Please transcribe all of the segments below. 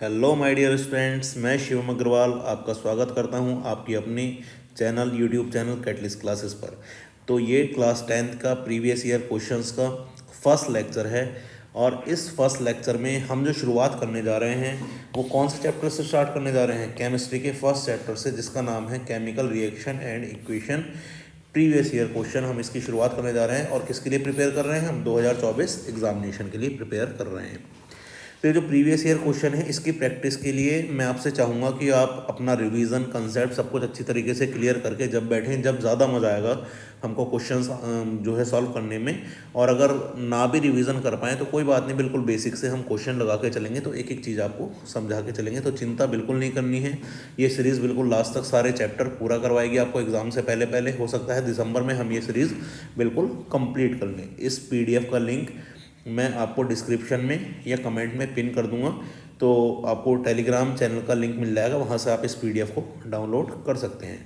Hello my dear students, मैं शिवम अग्रवाल आपका स्वागत करता हूं आपकी अपनी यूट्यूब चैनल कैटलिस्ट क्लासेस पर। तो ये क्लास 10th का प्रीवियस ईयर क्वेश्चंस का फर्स्ट लेक्चर है और इस फर्स्ट लेक्चर में हम जो शुरुआत करने जा रहे हैं वो कौन से चैप्टर से स्टार्ट करने जा रहे हैं? केमिस्ट्री के फर्स्ट चैप्टर से, जिसका नाम है chemical reaction and equation. Previous year question हम इसकी शुरुआत करने जा रहे हैं और किसके लिए प्रिपेयर कर रहे हैं? हम 2024 एग्जामिनेशन के लिए प्रिपेयर कर रहे हैं। तो ये जो प्रीवियस ईयर क्वेश्चन है इसकी प्रैक्टिस के लिए मैं आपसे चाहूँगा कि आप अपना रिवीजन, कंसेप्ट सब कुछ अच्छी तरीके से क्लियर करके जब बैठें, जब ज़्यादा मज़ा आएगा हमको क्वेश्चंस जो है सॉल्व करने में। और अगर ना भी रिवीजन कर पाएँ तो कोई बात नहीं, बिल्कुल बेसिक से हम क्वेश्चन लगा के चलेंगे, तो एक एक चीज़ आपको समझा के चलेंगे। तो चिंता बिल्कुल नहीं करनी है, ये सीरीज़ बिल्कुल लास्ट तक सारे चैप्टर पूरा करवाएगी आपको एग्ज़ाम से पहले पहले। हो सकता है दिसंबर में हम ये सीरीज़ बिल्कुल कंप्लीट कर लें। इस PDF का लिंक मैं आपको डिस्क्रिप्शन में या कमेंट में पिन कर दूंगा, तो आपको टेलीग्राम चैनल का लिंक मिल जाएगा, वहाँ से आप इस PDF को डाउनलोड कर सकते हैं।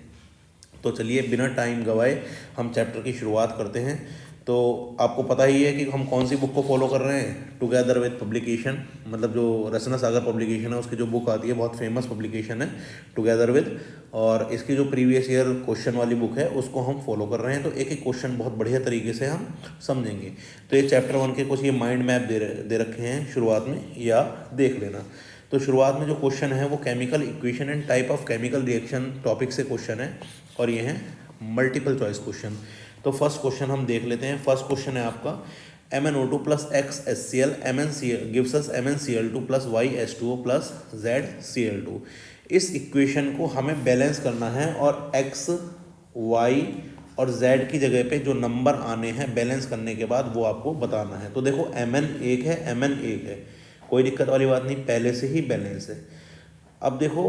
तो चलिए बिना टाइम गवाए हम चैप्टर की शुरुआत करते हैं। तो आपको पता ही है कि हम कौन सी बुक को फॉलो कर रहे हैं, टुगेदर विद पब्लिकेशन, मतलब जो रचना सागर पब्लिकेशन है उसकी जो बुक आती है, बहुत फेमस पब्लिकेशन है टुगेदर विद, और इसकी जो प्रीवियस ईयर क्वेश्चन वाली बुक है उसको हम फॉलो कर रहे हैं। तो एक एक क्वेश्चन बहुत बढ़िया तरीके से हम समझेंगे। तो ये चैप्टर 1 के कुछ ये माइंड मैप दे रखे हैं शुरुआत में, या देख लेना। तो शुरुआत में जो क्वेश्चन है वो chemical equation and type of chemical reaction topic से क्वेश्चन है और ये है मल्टीपल चॉइस क्वेश्चन। तो फर्स्ट क्वेश्चन हम देख लेते हैं। फर्स्ट क्वेश्चन है आपका MnO2 plus XHCl MnCl gives us MnCl2 plus YH2O plus ZCl2। इस इक्वेशन को हमें बैलेंस करना है और X, Y और Z की जगह पे जो नंबर आने हैं बैलेंस करने के बाद वो आपको बताना है। तो देखो Mn 1 है, Mn 1 है, कोई दिक्कत वाली बात नहीं, पहले से ही बैलेंस है। अब देखो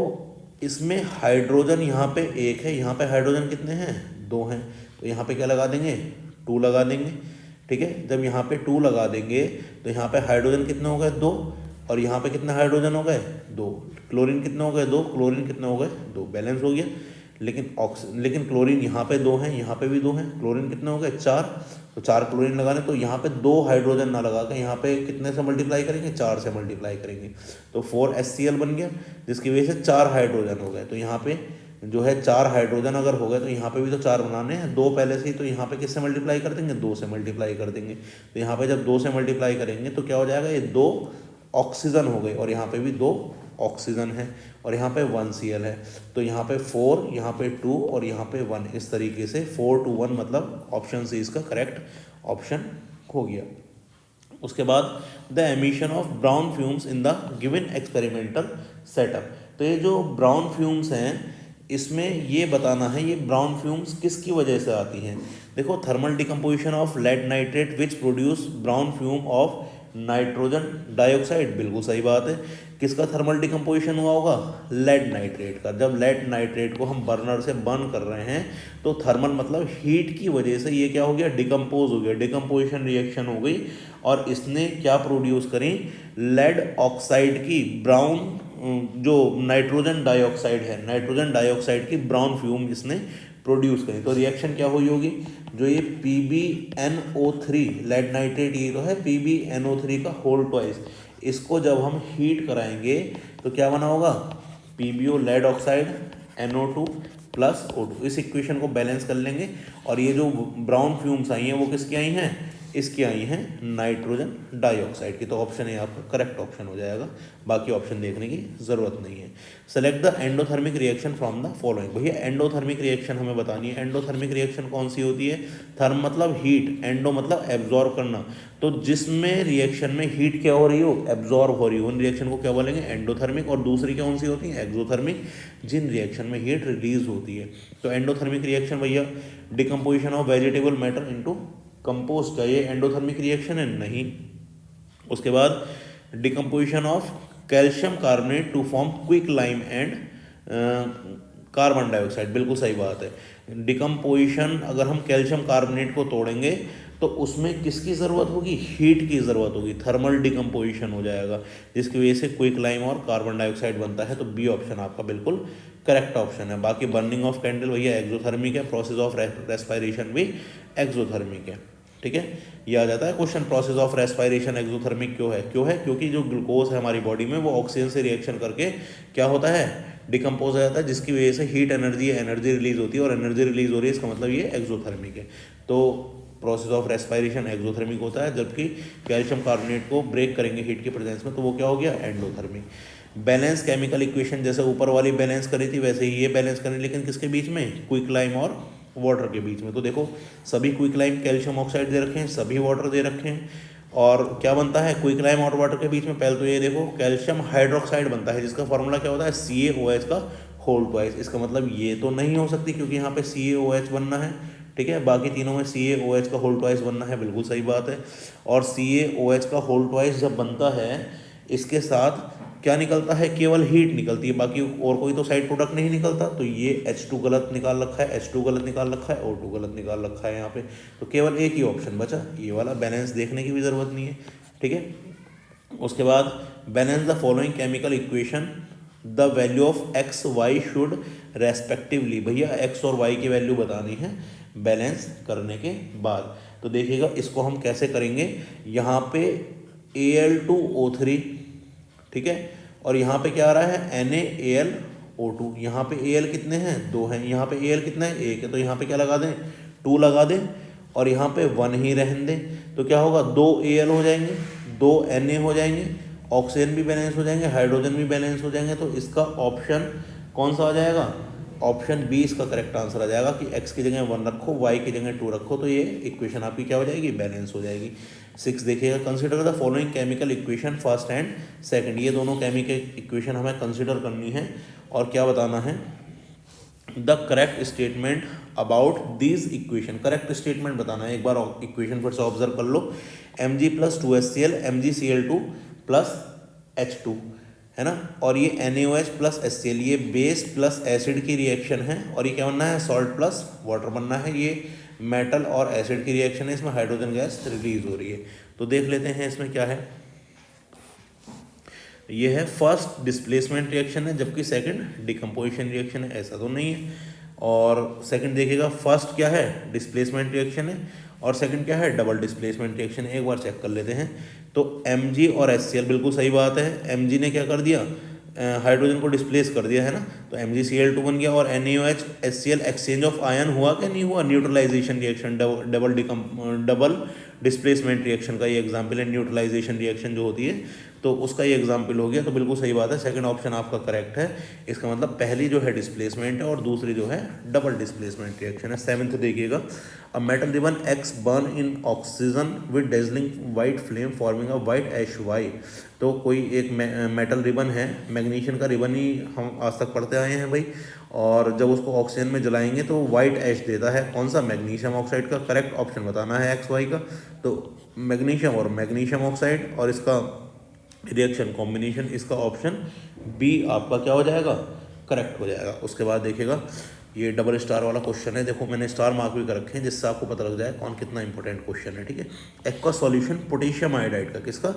इसमें हाइड्रोजन यहाँ पे 1 है, यहाँ पे हाइड्रोजन कितने हैं? 2 हैं। तो यहाँ पे क्या लगा देंगे? 2 लगा देंगे, ठीक है। जब यहाँ पे 2 लगा देंगे तो यहाँ पे हाइड्रोजन कितने हो गए? 2। और यहाँ पे कितने हाइड्रोजन हो गए? 2। क्लोरीन कितने हो गए? 2। क्लोरीन कितने हो गए? 2। बैलेंस हो गया। लेकिन क्लोरीन यहाँ पे 2 हैं, यहाँ पे भी 2 हैं। क्लोरीन कितने हो गए? 4। तो 4 क्लोरीन लगाने, तो यहाँ पे 2 हाइड्रोजन ना लगा के यहाँ पे कितने से मल्टीप्लाई करेंगे? 4 से मल्टीप्लाई करेंगे। तो 4HCl बन गया, जिसकी वजह से 4 हाइड्रोजन हो गए। तो यहाँ पे जो है 4 हाइड्रोजन अगर हो गए तो यहाँ पे भी तो 4 बनाने हैं, 2 पहले से ही। तो यहाँ पे किससे मल्टीप्लाई कर देंगे? 2 से मल्टीप्लाई कर देंगे। तो यहाँ पे जब 2 से मल्टीप्लाई करेंगे तो क्या हो जाएगा? ये 2 ऑक्सीजन हो गए और यहाँ पे भी 2 ऑक्सीजन है और यहाँ पे 1Cl है। तो यहाँ पे 4, यहाँ पे 2 और यहाँ पे 1, इस तरीके से 4 to 1, मतलब ऑप्शन सी इसका करेक्ट ऑप्शन हो गया। उसके बाद the emission of brown fumes in the given experimental setup. तो ये जो ब्राउन फ्यूम्स हैं इसमें ये बताना है ये ब्राउन फ्यूम्स किसकी वजह से आती हैं। देखो thermal decomposition of lead nitrate which produce brown fume of nitrogen dioxide, बिल्कुल सही बात है। किसका थर्मल डिकम्पोजिशन हुआ होगा? लेड नाइट्रेट का। जब लेड नाइट्रेट को हम बर्नर से बर्न कर रहे हैं तो थर्मल मतलब हीट की वजह से ये क्या हो गया? डिकम्पोज हो गया, डिकम्पोजिशन रिएक्शन हो गई और इसने क्या प्रोड्यूस करी? लेड ऑक्साइड की ब्राउन, जो नाइट्रोजन डाइऑक्साइड है, नाइट्रोजन डाइऑक्साइड की ब्राउन फ्यूम इसने प्रोड्यूस करी। तो रिएक्शन क्या हुई होगी? जो ये PbNO3 लेड नाइट्रेट, ये तो है PbNO3 का होल ट्वाइस, इसको जब हम हीट कराएंगे तो क्या बना होगा? PbO lead oxide NO2 plus O2। इस इक्वेशन को बैलेंस कर लेंगे और ये जो ब्राउन फ्यूम्स आई हैं वो किसकी आई हैं? इसकी आई हैं नाइट्रोजन डाइऑक्साइड की। तो ऑप्शन ए आपका करेक्ट ऑप्शन हो जाएगा, बाकी ऑप्शन देखने की ज़रूरत नहीं है। Select the endothermic reaction from the following. भैया एंडोथर्मिक रिएक्शन हमें बतानी है। एंडोथर्मिक रिएक्शन कौन सी होती है? थर्म मतलब हीट, एंडो मतलब एब्जॉर्ब करना। तो जिसमें रिएक्शन में हीट क्या हो रही हो? एब्जॉर्ब हो रही हो, उन रिएक्शन को क्या बोलेंगे? एंडोथर्मिक। और दूसरी कौन सी होती है? एक्सोथर्मिक, जिन रिएक्शन में हीट रिलीज होती है। तो एंडोथर्मिक रिएक्शन भैया decomposition of vegetable matter into compost, क्या ये एंडोथर्मिक रिएक्शन है? नहीं। उसके बाद decomposition of calcium carbonate to form quicklime and carbon dioxide, बिल्कुल सही बात है। डिकम्पोजिशन अगर हम कैल्शियम कार्बोनेट को तोड़ेंगे तो उसमें किसकी ज़रूरत होगी? हीट की ज़रूरत होगी, थर्मल डिकम्पोजिशन हो जाएगा, जिसकी वजह से क्विक लाइम और कार्बन डाइऑक्साइड बनता है। तो बी ऑप्शन आपका बिल्कुल करेक्ट ऑप्शन है। बाकी बर्निंग ऑफ कैंडल भैया एक्सोथर्मिक है, प्रोसेस ऑफ रेस्पिरेशन भी एक्सोथर्मिक है। ठीक है, ये आ जाता है question. Process of respiration exothermic क्यों है क्योंकि जो ग्लूकोज है हमारी बॉडी में वो ऑक्सीजन से रिएक्शन करके क्या होता है, डिकम्पोज हो जाता है, जिसकी वजह से हीट एनर्जी रिलीज होती है, और एनर्जी रिलीज हो रही है, इसका मतलब ये एक्सोथर्मिक है। तो प्रोसेस ऑफ रेस्पिरेशन एक्सोथर्मिक होता है, जबकि कैल्शियम कार्बोनेट को ब्रेक करेंगे हीट के प्रेजेंस में तो वो क्या हो गया, एंडोथर्मिक। बैलेंस केमिकल इक्वेशन, जैसे ऊपर वाली बैलेंस करी थी वैसे ही ये बैलेंस करें, लेकिन किसके बीच में, क्विकलाइम और वाटर के बीच में। तो देखो सभी क्विकलाइम कैल्शियम ऑक्साइड दे रखे हैं, सभी वाटर दे रखे हैं, और क्या बनता है क्विकलाइम और वाटर के बीच में, पहले तो ये देखो कैल्शियम हाइड्रोक्साइड बनता है, जिसका फॉर्मूला क्या होता है, CaOH का होल ट्वाइस। इसका मतलब ये तो नहीं हो सकती क्योंकि यहाँ पे CaOH बनना है, ठीक है, बाकी तीनों में CaOH का होल ट्वाइस बनना है, बिल्कुल सही बात है। और CaOH का होल ट्वाइस जब बनता है, इसके साथ क्या निकलता है, केवल हीट निकलती है, बाकी और कोई तो साइड प्रोडक्ट नहीं निकलता। तो ये H2 गलत निकाल रखा है, H2 गलत निकाल रखा है, O2 गलत निकाल रखा है यहाँ पे। तो केवल एक ही ऑप्शन बचा, ये वाला। बैलेंस देखने की भी ज़रूरत नहीं है, ठीक है। उसके बाद balance the following chemical equation, the value of x why should respectively. भैया एक्स और वाई की वैल्यू बतानी है बैलेंस करने के बाद। तो देखिएगा इसको हम कैसे करेंगे, यहाँ पे Al2O3, ठीक है, और यहाँ पे क्या आ रहा है, NaAlO2। यहाँ पे Al कितने हैं, 2 हैं, यहाँ पे Al कितना है, 1 है, तो यहाँ पे क्या लगा दें, 2 लगा दें, और यहाँ पे 1 ही रहने दें। तो क्या होगा, 2 Al हो जाएंगे, 2 Na हो जाएंगे, ऑक्सीजन भी बैलेंस हो जाएंगे, हाइड्रोजन भी बैलेंस हो जाएंगे। तो इसका ऑप्शन कौन सा आ जाएगा, ऑप्शन बी इसका करेक्ट आंसर आ जाएगा कि x की जगह 1 रखो, y की जगह 2 रखो, तो ये इक्वेशन आपकी क्या हो जाएगी, बैलेंस हो जाएगी। 6 देखिएगा, consider the following chemical equation first and second. ये दोनों केमिकल इक्वेशन हमें कंसिडर करनी है, और क्या बताना है, the correct statement about these equation. Correct statement बताना है, एक बार इक्वेशन फिर से ऑब्जर्व कर लो। Mg+2HCl MgCl2 प्लस H2 है ना, और ये NaOH प्लस HCl, ये बेस प्लस एसिड की रिएक्शन है, और ये क्या बनना है, सॉल्ट प्लस वाटर बनना है। ये मेटल और एसिड की रिएक्शन है, इसमें हाइड्रोजन गैस रिलीज हो रही है। तो देख लेते हैं इसमें क्या है। ये है फर्स्ट डिस्प्लेसमेंट रिएक्शन है, जबकि सेकंड डिकम्पोजिशन रिएक्शन है, ऐसा तो नहीं है। और सेकंड देखिएगा, फर्स्ट क्या है, डिस्प्लेसमेंट रिएक्शन है, और सेकंड क्या है, डबल डिस्प्लेसमेंट रिएक्शन है। एक बार चेक कर लेते हैं। तो Mg और HCl, बिल्कुल सही बात है, Mg ने क्या कर दिया, हाइड्रोजन को डिस्प्लेस कर दिया है ना, तो MgCl2 बन गया, और NaOH HCl exchange of ion हुआ क्या, नहीं हुआ, neutralisation reaction, double displacement reaction का ये एग्जाम्पल है, न्यूट्रलाइजेशन रिएक्शन जो होती है, तो उसका ये एग्जाम्पल हो गया। तो बिल्कुल सही बात है, सेकंड ऑप्शन आपका करेक्ट है। इसका मतलब पहली जो है डिस्प्लेसमेंट है, और दूसरी जो है डबल डिस्प्लेसमेंट रिएक्शन है। 7th देखिएगा, a metal ribbon X burn in oxygen with dazzling white flame forming a white ash Y. तो कोई एक मेटल रिबन है, मैग्नीशियम का रिबन ही हम आज तक पढ़ते आए हैं भाई, और जब उसको ऑक्सीजन में जलाएंगे तो वाइट ऐश देता है, कौन सा, मैग्नीशियम ऑक्साइड का। करेक्ट ऑप्शन बताना है एक्स वाई का। तो मैग्नीशियम और मैग्नीशियम ऑक्साइड, और इसका रिएक्शन कॉम्बिनेशन, इसका ऑप्शन बी आपका क्या हो जाएगा, करेक्ट हो जाएगा। उसके बाद देखिएगा, ये डबल स्टार वाला क्वेश्चन है, देखो मैंने स्टार मार्क भी कर रखे हैं जिससे आपको पता लग जाए कौन कितना इंपॉर्टेंट क्वेश्चन है, ठीक है। एक्वा सॉल्यूशन पोटेशियम आयोडाइड का, किसका,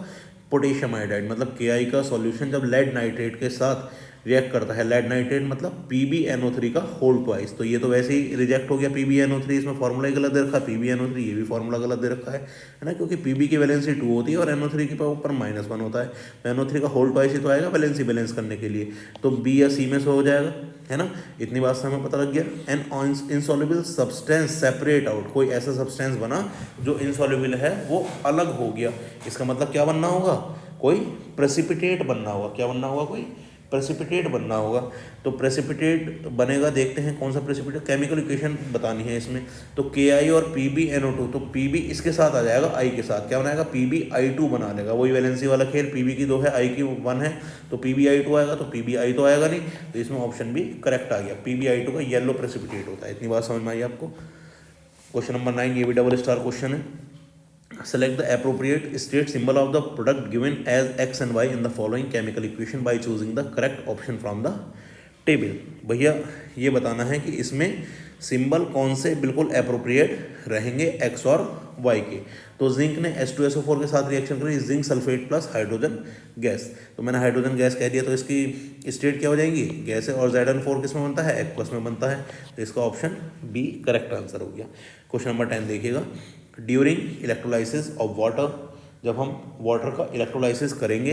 पोटेशियम आयोडाइड, मतलब Ki का सॉल्यूशन जब लेड नाइट्रेट के साथ रिएक्ट करता है, लेड नाइट्रेट मतलब PbNO3 का होल ट्वाइस। तो ये तो वैसे ही रिजेक्ट हो गया PbNO3, इसमें फॉर्मूला ही गलत दे रखा है, PbNO3, ये भी फॉर्मूला गलत दे रखा है ना, क्योंकि Pb की वैलेंसी 2 होती है और NO3 के ऊपर -1 होता है, तो NO3 का होल ट्वाइस ही तो आएगा वैलेंसी बैलेंस करने के लिए। तो B या C में से हो जाएगा, है ना। इतनी बात से हमें पता लग गया। An insoluble substance separate out, कोई ऐसा सब्सटेंस बना जो इनसॉल्युबल है वो अलग हो गया, इसका मतलब क्या बनना होगा, कोई प्रेसिपिटेट बनना होगा। क्या बनना होगा, कोई प्रेसिपिटेट बनना होगा। तो प्रेसिपिटेट बनेगा, देखते हैं कौन सा प्रेसिपिटेट, केमिकल इक्वेशन बतानी है इसमें। तो Ki और PbNO2, तो Pb इसके साथ आ जाएगा I के साथ, क्या बनाएगा, PbI2 बना लेगा, वही वैलेंसी वाला खेल, Pb की 2 है, I की 1 है, तो PbI2 आएगा, तो PbI तो आएगा नहीं, तो इसमें ऑप्शन भी करेक्ट आ गया, PbI2 का येलो प्रेसिपिटेट होता है। इतनी बात समझ में आई आपको। क्वेश्चन नंबर 9, ये भी डबल स्टार क्वेश्चन है। Select the appropriate state symbol of the product given as X and Y in the following chemical equation by choosing the correct option from the table। भैया ये बताना है कि इसमें symbol कौन से बिल्कुल अप्रोप्रिएट रहेंगे X और Y के। तो जिंक ने H2SO4 के साथ रिएक्शन करी, zinc sulphate plus hydrogen gas, तो मैंने हाइड्रोजन गैस कह दिया, तो इसकी स्टेट क्या हो जाएगी, गैस है, और Zn4 किस में बनता है, एक्वस में बनता है, तो इसका ऑप्शन बी करेक्ट आंसर हो गया। क्वेश्चन नंबर 10 देखिएगा, ड्यूरिंग इलेक्ट्रोलाइसिस ऑफ वाटर, जब हम वाटर का इलेक्ट्रोलाइसिस करेंगे,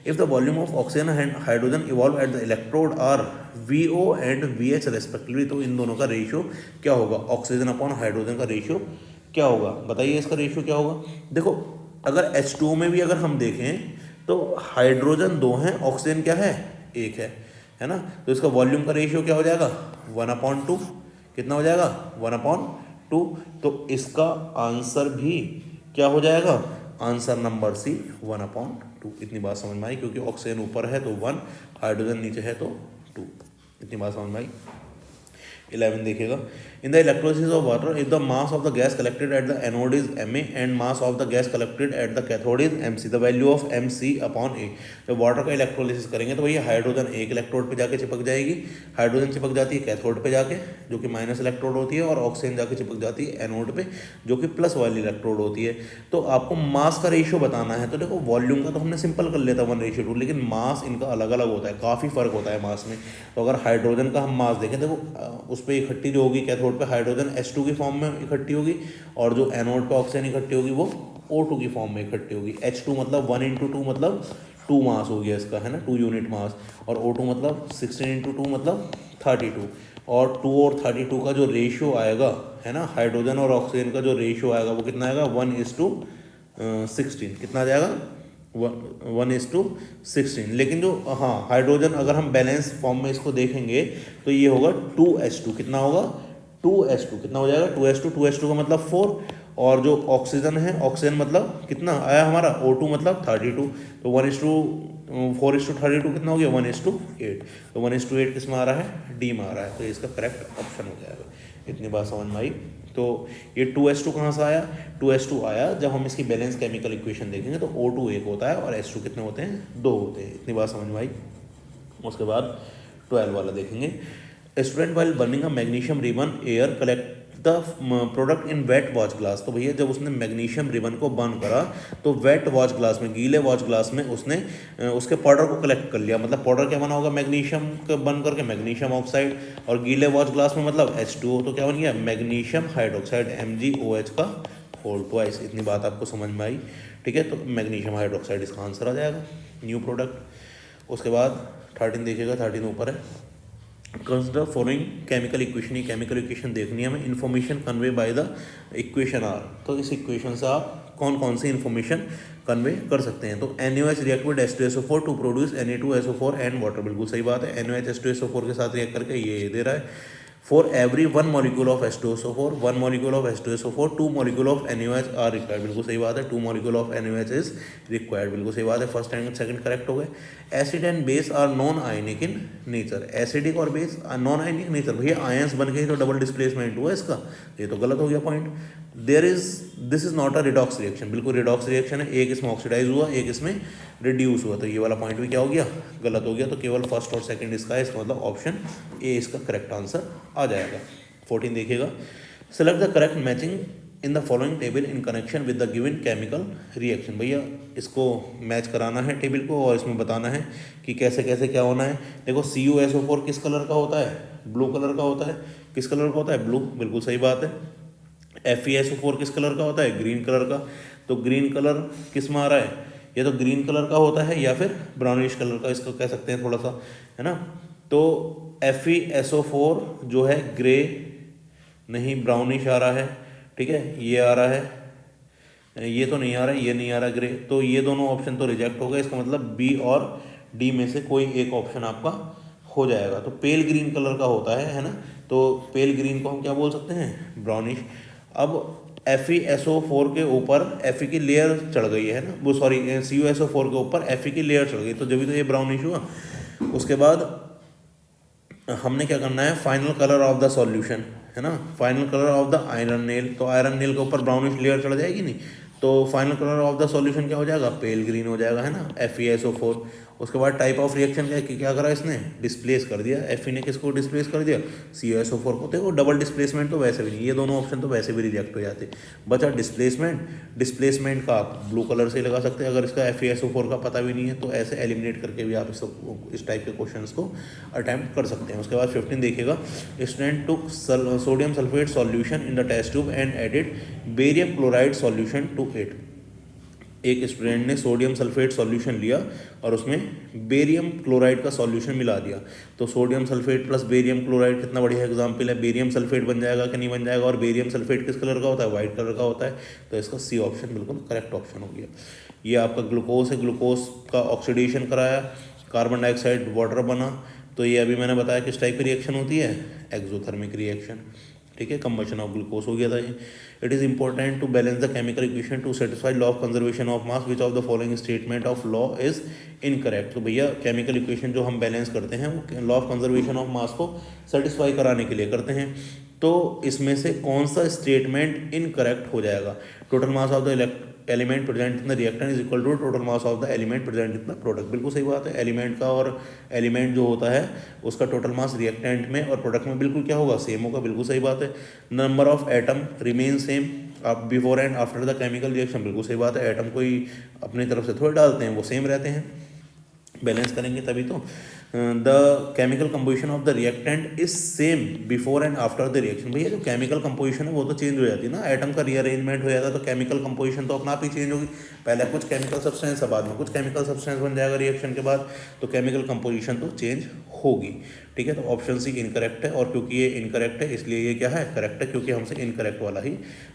if the volume of oxygen and hydrogen evolve at the electrode are VO and VH respectively, तो इन दोनों का रेशियो क्या होगा, ऑक्सीजन अपॉन हाइड्रोजन का रेशियो क्या होगा, बताइए इसका रेशियो क्या होगा। देखो अगर H2O में भी अगर हम देखें तो हाइड्रोजन 2 हैं, ऑक्सीजन क्या है, 1 है ना, तो इसका वॉल्यूम का रेशियो क्या हो जाएगा, 1/2, कितना हो जाएगा, 1/2। तो इसका आंसर भी क्या हो जाएगा, आंसर नंबर सी 1/2। इतनी बात समझ में आई, क्योंकि ऑक्सीजन ऊपर है तो 1, हाइड्रोजन नीचे है तो 2। इतनी बात समझ में आई। 11 देखिएगा, in the electrolysis of water if the mass of the gas collected at the anode is Ma and mass of the gas collected at the cathode is Mc, the value of Mc/A। जब water का electrolysis करेंगे तो भैया hydrogen एक electrode पे जाके चिपक जाएगी, हाइड्रोजन चिपक जाती है कैथोड पे जाके जो कि माइनस इलेक्ट्रोड होती है, और ऑक्सीजन जाके चिपक जाती है एनोड पे जो कि प्लस वाली इलेक्ट्रोड होती है। तो आपको मास का रेशियो बताना है, तो देखो वॉल्यूम का तो हमने सिंपल कर लिया था 1:2, लेकिन मास इनका अलग अलग होता है, काफ़ी फर्क होता है मास में। तो अगर हाइड्रोजन का हम मास देखें, देखो उस पर इकट्ठी जो होगी कैथोड पे हाइड्रोजन H2 की फॉर्म में इकट्ठी होगी, और जो एनोड पे ऑक्सीजन इकट्ठी होगी वो O2 की फॉर्म में इकट्ठी होगी। H2 मतलब 1 × 2 मतलब 2 मास हो गया इसका, है ना, 2 यूनिट मास, और O2 मतलब 16 × 2 मतलब 32, और 2 और 32 का जो रेशियो आएगा, है ना, हाइड्रोजन और ऑक्सीजन का जो रेशियो आएगा वो कितना आएगा, 1:16, कितना आ जाएगा, 1:16। लेकिन जो हाँ हाइड्रोजन अगर हम बैलेंस फॉर्म में इसको देखेंगे तो ये होगा 2H2, कितना होगा, 2H2, कितना हो जाएगा, 2H2 का मतलब 4, और जो ऑक्सीजन है, ऑक्सीजन मतलब कितना आया हमारा, O2 मतलब 32, तो 4:32 कितना हो गया, 1:8। तो 1:8 किस में आ रहा है, डी में आ रहा है, तो ये इसका करेक्ट ऑप्शन हो जाएगा। इतनी बात समझ में आई। तो ये 2H2 कहाँ से आया, 2H2 आया जब हम इसकी बैलेंस केमिकल इक्वेशन देखेंगे तो O2 1 होता है और H2 कितने होते हैं, 2 होते हैं। इतनी बात समझ में आई। उसके बाद 12 वाला देखेंगे, student while burning a magnesium ribbon air collect the product in wet watch glass. तो भैया जब उसने मैग्नीशियम रिबन को बर्न करा तो वेट वॉच ग्लास में, गीले वॉच ग्लास में उसने उसके पाउडर को कलेक्ट कर लिया। मतलब पाउडर क्या बना होगा, मैग्नीशियम का बन करके मैग्नीशियम ऑक्साइड, और गीले वॉच ग्लास में मतलब H2O, तो क्या बन गया, मैग्नीशियम हाइड्रोक्साइड MgOH का होल ट्वाइस। इतनी बात आपको समझ में आई, ठीक है। तो मैग्नीशियम हाइड्रोक्साइड इसका आंसर आ जाएगा, न्यू प्रोडक्ट। उसके बाद 13 देखिएगा, 13 ऊपर है, कंसिडर फॉलोइंग केमिकल इक्वेशन। ये केमिकल इक्वेशन देखनी है हमें, information convey by the equation are. तो इस इक्वेशन से आप कौन कौन सी इन्फॉर्मेशन कन्वे कर सकते हैं। तो NaOH react with H2SO4 to produce Na2SO4 and water, बिल्कुल सही बात है। NaOH H2SO4 के साथ रिएक्ट करके ये दे रहा है। For every 1 molecule of H2SO4, 1 molecule of H2SO4, 2 molecule of NaOH are required, बिल्कुल सही बात है। 2 molecule of NaOH is required, बिल्कुल सही बात है। फर्स्ट एंड सेकंड करेक्ट हो गए। Acid and base are non ionic in nature, acidic और बेस नॉन आयनिक नेचर। भैया आयंस बन के ही तो डबल डिस्प्लेसमेंट हुआ इसका, ये तो गलत हो गया point. This is not a redox reaction, बिल्कुल रिडॉक्स रिएक्शन है, एक इसमें ऑक्सीडाइज हुआ, एक इसमें रिड्यूस हुआ, तो ये वाला पॉइंट भी क्या हो गया, गलत हो गया। तो केवल फर्स्ट और सेकंड इसका है, इसका मतलब ऑप्शन ए इसका करेक्ट आंसर आ जाएगा। 14 देखिएगा, select the correct matching in the following table in connection with the given chemical reaction. भैया इसको मैच कराना है टेबल को, और इसमें बताना है कि कैसे कैसे क्या होना है। देखो CuSO4 किस कलर का होता है, ब्लू कलर का होता है। किस कलर का होता है, ब्लू, बिल्कुल सही बात है। FeSO4 किस कलर का होता है, ग्रीन कलर का। तो ग्रीन कलर किस में आ रहा है, ये तो ग्रीन कलर का होता है या फिर ब्राउनिश कलर का, इसको कह सकते हैं थोड़ा सा, है ना। तो FeSO4 जो है ग्रे नहीं, ब्राउनिश आ रहा है, ठीक है, ये आ रहा है, ये तो नहीं आ रहा है, ये नहीं आ रहा ग्रे, तो ये दोनों ऑप्शन तो रिजेक्ट हो गए। इसका मतलब बी और डी में से कोई एक ऑप्शन आपका हो जाएगा। तो पेल ग्रीन कलर का होता है ना, तो पेल ग्रीन को हम क्या बोल सकते हैं, ब्राउनिश। अब FeSO4 के ऊपर Fe की लेयर चढ़ गई है ना, वो सॉरी CuSO4 के ऊपर Fe की लेयर चढ़ गई, तो जब भी तो ये ब्राउनिश हुआ। उसके बाद हमने क्या करना है, final colour of the solution, है ना, final colour of the iron nail. तो आयरन नेल के ऊपर ब्राउनिश लेयर चढ़ जाएगी नहीं, तो final colour of the solution क्या हो जाएगा, पेल ग्रीन हो जाएगा, है ना, FeSO4। उसके बाद टाइप ऑफ रिएक्शन क्या करा इसने, डिस्प्लेस कर दिया। Fe ने किसको डिस्प्लेस कर दिया, CaSO4 को। देखो डबल डिस्प्लेसमेंट तो वैसे भी नहीं, ये दोनों ऑप्शन तो वैसे भी रिजेक्ट हो जाते। बचा डिस्प्लेसमेंट का आप ब्लू कलर से लगा सकते हैं, अगर इसका FeSO4 का पता भी नहीं है तो ऐसे एलिमिनेट करके भी आप इस टाइप के क्वेश्चंस को अटैम्प्ट कर सकते हैं। उसके बाद 15 देखिएगा, student took sodium sulphate solution in the test tube and added barium chloride solution to it. एक स्टूडेंट ने सोडियम सल्फेट सॉल्यूशन लिया और उसमें बेरियम क्लोराइड का सॉल्यूशन मिला दिया। तो sodium sulphate plus barium chloride, कितना बढ़िया एग्जाम्पल है। बेरियम सल्फेट बन जाएगा कि नहीं बन जाएगा, और बेरियम सल्फेट किस कलर का होता है, वाइट कलर का होता है। तो इसका सी ऑप्शन बिल्कुल करेक्ट ऑप्शन हो गया। ये आपका ग्लूकोज है, ग्लूकोज का ऑक्सीडेशन कराया, कार्बन डाइऑक्साइड वाटर बना। तो ये अभी मैंने बताया किस टाइप की रिएक्शन होती है, एक्सोथर्मिक रिएक्शन। ठीक है, कंबशन ऑफ ग्लूकोज हो गया था ये। It is important to balance the chemical equation to satisfy law of conservation of mass, which of the following statement of law is incorrect. तो भैया केमिकल इक्वेशन जो हम बैलेंस करते हैं वो लॉ ऑफ कंजर्वेशन ऑफ मास को satisfy कराने के लिए करते हैं। तो इसमें से कौन सा स्टेटमेंट इनकरेक्ट हो जाएगा, total mass of the element present in the reactant is equal to total mass of the element present in the product. बिल्कुल सही बात है, एलिमेंट का और एलिमेंट जो होता है उसका टोटल मास रिएक्टेंट में और प्रोडक्ट में बिल्कुल क्या होगा, सेम होगा। बिल्कुल सही बात है। Number of atom remain same आप before and after the chemical reaction, बिल्कुल सही बात है। एटम कोई अपनी तरफ से थोड़े डालते हैं, वो सेम रहते हैं। बैलेंस करेंगे तभी तो। The chemical composition of the reactant is same before and after the reaction. भैया जो केमिकल कंपोजिशन है वो तो चेंज हो जाती है ना, एटम का रीअरेंजमेंट हो जाता है तो केमिकल कंपोजिशन तो अपना आप ही चेंज होगी। पहले कुछ केमिकल सब्सटेंस है, बाद में कुछ केमिकल सब्सटेंस बन जाएगा रिएक्शन के बाद, तो केमिकल कंपोजिशन तो चेंज होगी। ठीक है, तो ऑप्शन सी इनकरेक्ट है, और क्योंकि ये इनकरेक्ट है इसलिए ये क्या है, करेक्ट है, क्योंकि हमसे इनकरेक्ट वाला ही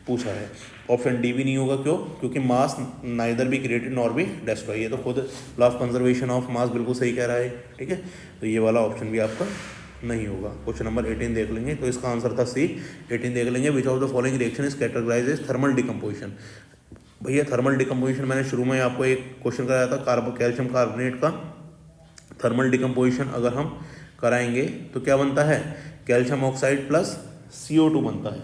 पूछा है। ऑप्शन डी भी नहीं होगा, क्यों, क्योंकि मास नाइदर भी क्रिएटेड नॉर भी डेस्ट्रॉय। ये तो खुद लॉ ऑफ कंजर्वेशन ऑफ मास बिल्कुल सही कह रहा है। ठीक है, तो ये वाला ऑप्शन भी आपका नहीं होगा। क्वेश्चन नंबर 18 देख लेंगे, तो इसका आंसर था सी। 18 देख लेंगे, which of the following reaction is categorized as thermal decomposition. भैया थर्मल डिकम्पोजिशन मैंने शुरू में आपको एक क्वेश्चन कराया था, कैल्शियम कार्बोनेट का थर्मल डिकम्पोजिशन अगर हम कराएंगे तो क्या बनता है, कैल्शियम ऑक्साइड प्लस CO2 बनता है।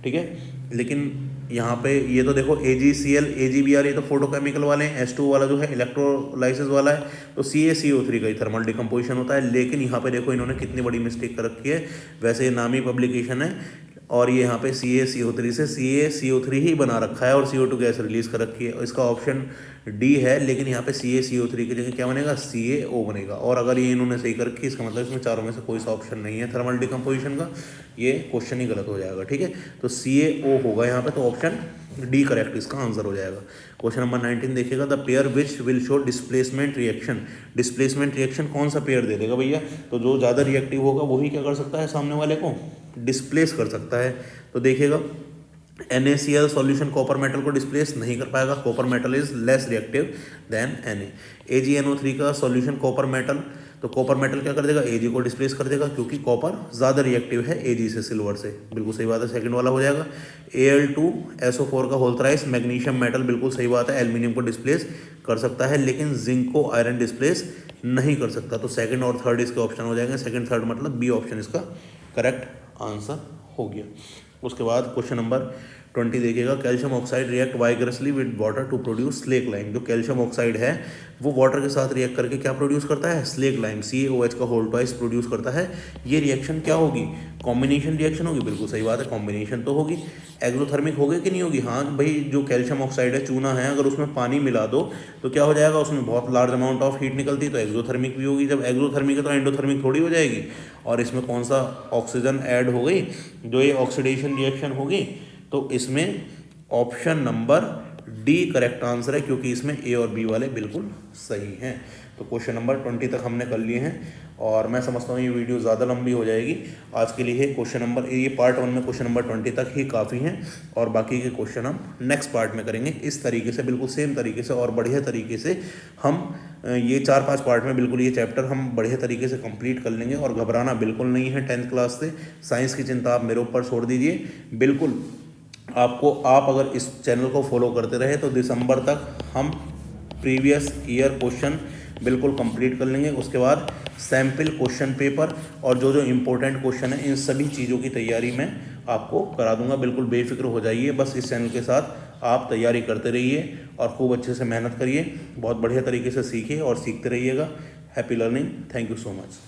ठीक है, लेकिन यहाँ पे ये तो देखो AgCl AgBr ये तो फोटोकेमिकल वाले हैं, H2 वाला जो है इलेक्ट्रोलाइसिस वाला है, तो CaCO3 का ही थर्मल डिकम्पोजिशन होता है। लेकिन यहाँ पे देखो इन्होंने कितनी बड़ी मिस्टेक कर रखी है। वैसे ये नामी पब्लिकेशन है और ये यहाँ पे CaCO3 से CaCO3 ही बना रखा है और CO2 गैस रिलीज कर रखी है। इसका ऑप्शन डी है, लेकिन यहाँ पे CaCO3 की जगह क्या बनेगा, CaO बनेगा। और अगर ये इन्होंने सही कर रखी, इसका मतलब इसमें चारों में से कोई सा ऑप्शन नहीं है थर्मल डिकम्पोजिशन का, ये क्वेश्चन ही गलत हो जाएगा। ठीक है, तो CaO होगा यहाँ पे, तो ऑप्शन डी करेक्ट इसका आंसर हो जाएगा। क्वेश्चन नंबर 19 देखिएगा, the pair which will show displacement reaction. Displacement reaction कौन सा पेयर दे देगा भैया, तो जो ज़्यादा रिएक्टिव होगा वही क्या कर सकता है, सामने वाले को डिस्प्लेस कर सकता है। तो देखिएगा NaCl सॉल्यूशन कॉपर मेटल को डिस्प्लेस नहीं कर पाएगा, copper metal is less reactive than Na। AgNO3 का सॉल्यूशन कॉपर मेटल, तो कॉपर मेटल क्या कर देगा, Ag को डिस्प्लेस कर देगा, क्योंकि कॉपर ज़्यादा रिएक्टिव है Ag से, सिल्वर से। बिल्कुल सही बात है, सेकंड वाला हो जाएगा। Al2SO4 का होल थ्राइस मैग्नीशियम मेटल, बिल्कुल सही बात है, एल्यूमिनियम को डिस्प्लेस कर सकता है, लेकिन जिंक को आयरन डिस्प्लेस नहीं कर सकता। तो सेकंड और थर्ड इसके ऑप्शन हो जाएंगे, सेकंड थर्ड मतलब बी ऑप्शन इसका करेक्ट आंसर हो गया। उसके बाद क्वेश्चन नंबर 20 देखिएगा, calcium oxide react vigorously with water to produce slaked lime. जो कैल्शियम ऑक्साइड है वो वाटर के साथ रिएक्ट करके क्या प्रोड्यूस करता है, स्लेक लाइम, CaOH का होल ट्वाइस प्रोड्यूस करता है। ये रिएक्शन क्या होगी, कॉम्बिनेशन रिएक्शन होगी। बिल्कुल सही बात है, कॉम्बिनेशन तो होगी। एक्सोथर्मिक होगी कि नहीं होगी, हाँ भाई, जो कैल्शियम ऑक्साइड है, चूना है, अगर उसमें पानी मिला दो तो क्या हो जाएगा, उसमें बहुत लार्ज अमाउंट ऑफ हीट निकलती है, तो एक्सोथर्मिक भी होगी। जब एक्सोथर्मिक है तो एंडोथर्मिक थोड़ी हो जाएगी। और इसमें कौन सा ऑक्सीजन ऐड हो गई, जो ये ऑक्सीडेशन रिएक्शन होगी, तो इसमें option number D correct answer है, क्योंकि इसमें ए और बी वाले बिल्कुल सही हैं। तो क्वेश्चन नंबर 20 तक हमने कर लिए हैं, और मैं समझता हूँ ये वीडियो ज़्यादा लंबी हो जाएगी आज के लिए। क्वेश्चन नंबर ये पार्ट 1 में क्वेश्चन नंबर 20 तक ही काफ़ी हैं, और बाकी के क्वेश्चन हम नेक्स्ट पार्ट में करेंगे इस तरीके से, बिल्कुल सेम तरीके से और बढ़िया तरीके से। हम ये 4-5 पार्ट में बिल्कुल ये चैप्टर हम बढ़िया तरीके से कंप्लीट कर लेंगे, और घबराना बिल्कुल नहीं है 10th क्लास से। साइंस की चिंता आप मेरे ऊपर छोड़ दीजिए बिल्कुल। आप अगर इस चैनल को फॉलो करते रहे तो दिसंबर तक हम प्रीवियस ईयर क्वेश्चन बिल्कुल कंप्लीट कर लेंगे। उसके बाद सैम्पल क्वेश्चन पेपर और जो जो इम्पोर्टेंट क्वेश्चन है, इन सभी चीज़ों की तैयारी मैं आपको करा दूंगा। बिल्कुल बेफिक्र हो जाइए, बस इस चैनल के साथ आप तैयारी करते रहिए और खूब अच्छे से मेहनत करिए, बहुत बढ़िया तरीके से सीखिए और सीखते रहिएगा। Happy learning. Thank you so much.